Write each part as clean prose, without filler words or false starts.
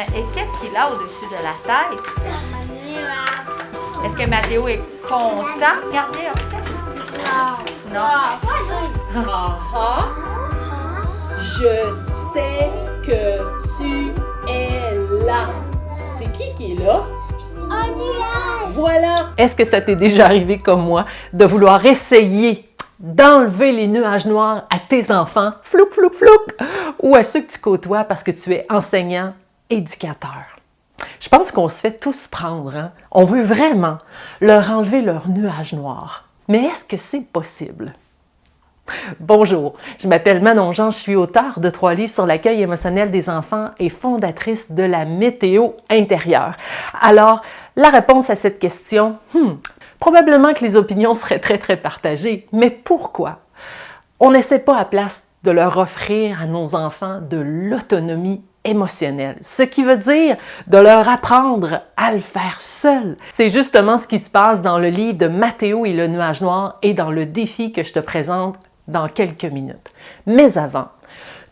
Et qu'est-ce qu'il a au-dessus de la tête? Est-ce que Mathéo est content? Regardez, observe. Non. Ah, je sais que tu es là. C'est qui est là? Un nuage! Voilà! Est-ce que ça t'est déjà arrivé comme moi de vouloir essayer d'enlever les nuages noirs à tes enfants, flouk, flouk, flouk, ou à ceux que tu côtoies parce que tu es enseignant, éducateur? Je pense qu'on se fait tous prendre, hein? On veut vraiment leur enlever leurs nuages noirs. Mais est-ce que c'est possible? Bonjour, je m'appelle Manon Jean, je suis auteure de 3 livres sur l'accueil émotionnel des enfants et fondatrice de la météo intérieure. Alors, la réponse à cette question, probablement que les opinions seraient très partagées, mais pourquoi? On n'essaie pas à place de leur offrir à nos enfants de l'autonomie émotionnelle, ce qui veut dire de leur apprendre à le faire seul. C'est justement ce qui se passe dans le livre de Mathéo et le nuage noir et dans le défi que je te présente dans quelques minutes. Mais avant,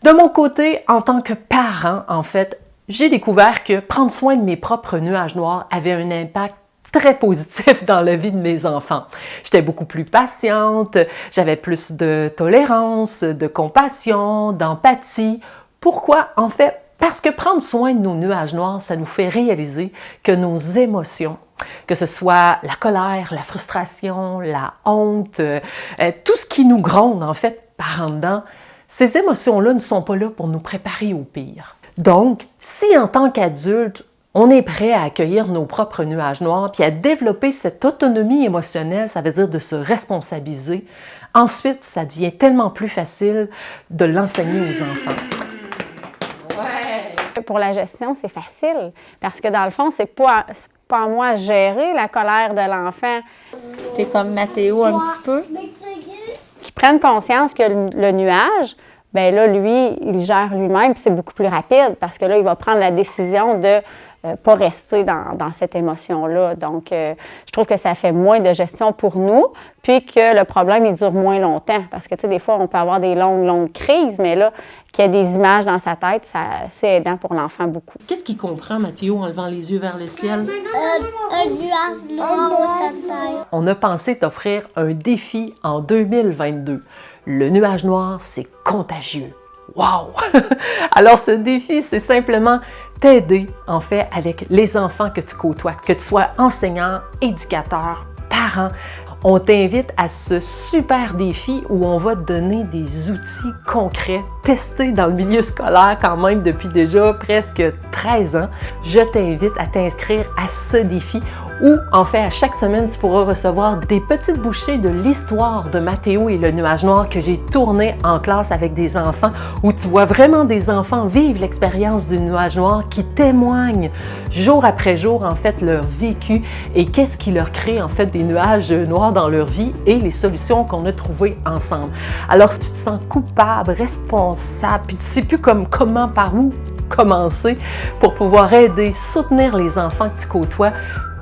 de mon côté, en tant que parent, en fait, j'ai découvert que prendre soin de mes propres nuages noirs avait un impact très positif dans la vie de mes enfants. J'étais beaucoup plus patiente, j'avais plus de tolérance, de compassion, d'empathie. Pourquoi? En fait, parce que prendre soin de nos nuages noirs, ça nous fait réaliser que nos émotions, que ce soit la colère, la frustration, la honte, tout ce qui nous gronde en fait par en dedans, ces émotions-là ne sont pas là pour nous préparer au pire. Donc, si en tant qu'adulte, on est prêt à accueillir nos propres nuages noirs puis à développer cette autonomie émotionnelle, ça veut dire de se responsabiliser, ensuite, ça devient tellement plus facile de l'enseigner aux enfants. Pour la gestion, c'est facile parce que dans le fond, c'est pas à moi de gérer la colère de l'enfant. T'es comme Mathéo un petit peu. Qu'ils prennent conscience que le nuage, bien là, lui, il gère lui-même puis c'est beaucoup plus rapide parce que là, il va prendre la décision de pas rester dans cette émotion-là. Donc, je trouve que ça fait moins de gestion pour nous, puis que le problème, il dure moins longtemps. Parce que, tu sais, des fois, on peut avoir des longues crises, mais là, qu'il y a des images dans sa tête, c'est aidant pour l'enfant beaucoup. Qu'est-ce qu'il comprend, Mathéo, en levant les yeux vers le ciel? Un nuage noir au centre. On a pensé t'offrir un défi en 2022. Le nuage noir, c'est contagieux. Wow! Alors, ce défi, c'est simplement t'aider, en fait, avec les enfants que tu côtoies, que tu sois enseignant, éducateur, parent. On t'invite à ce super défi où on va te donner des outils concrets, testés dans le milieu scolaire quand même depuis déjà presque 13 ans. Je t'invite à t'inscrire à ce défi où, en fait, à chaque semaine, tu pourras recevoir des petites bouchées de l'histoire de Mathéo et le nuage noir que j'ai tourné en classe avec des enfants, où tu vois vraiment des enfants vivre l'expérience du nuage noir qui témoignent jour après jour, en fait, leur vécu et qu'est-ce qui leur crée, en fait, des nuages noirs dans leur vie et les solutions qu'on a trouvées ensemble. Alors, si tu te sens coupable, responsable, puis tu ne sais plus comment, par où commencer pour pouvoir aider, soutenir les enfants que tu côtoies,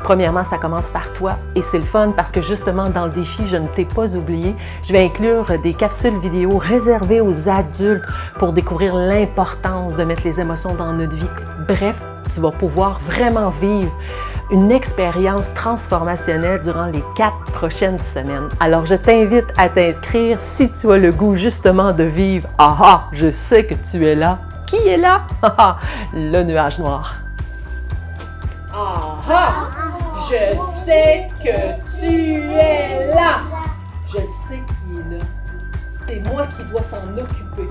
premièrement, ça commence par toi et c'est le fun parce que justement, dans le défi, je ne t'ai pas oublié. Je vais inclure des capsules vidéo réservées aux adultes pour découvrir l'importance de mettre les émotions dans notre vie. Bref, tu vas pouvoir vraiment vivre une expérience transformationnelle durant les 4 prochaines semaines. Alors, je t'invite à t'inscrire si tu as le goût justement de vivre « Ah, je sais que tu es là ». Qui est là? Le nuage noir. Ah! Je sais que tu es là! Je sais qui est là. C'est moi qui dois s'en occuper.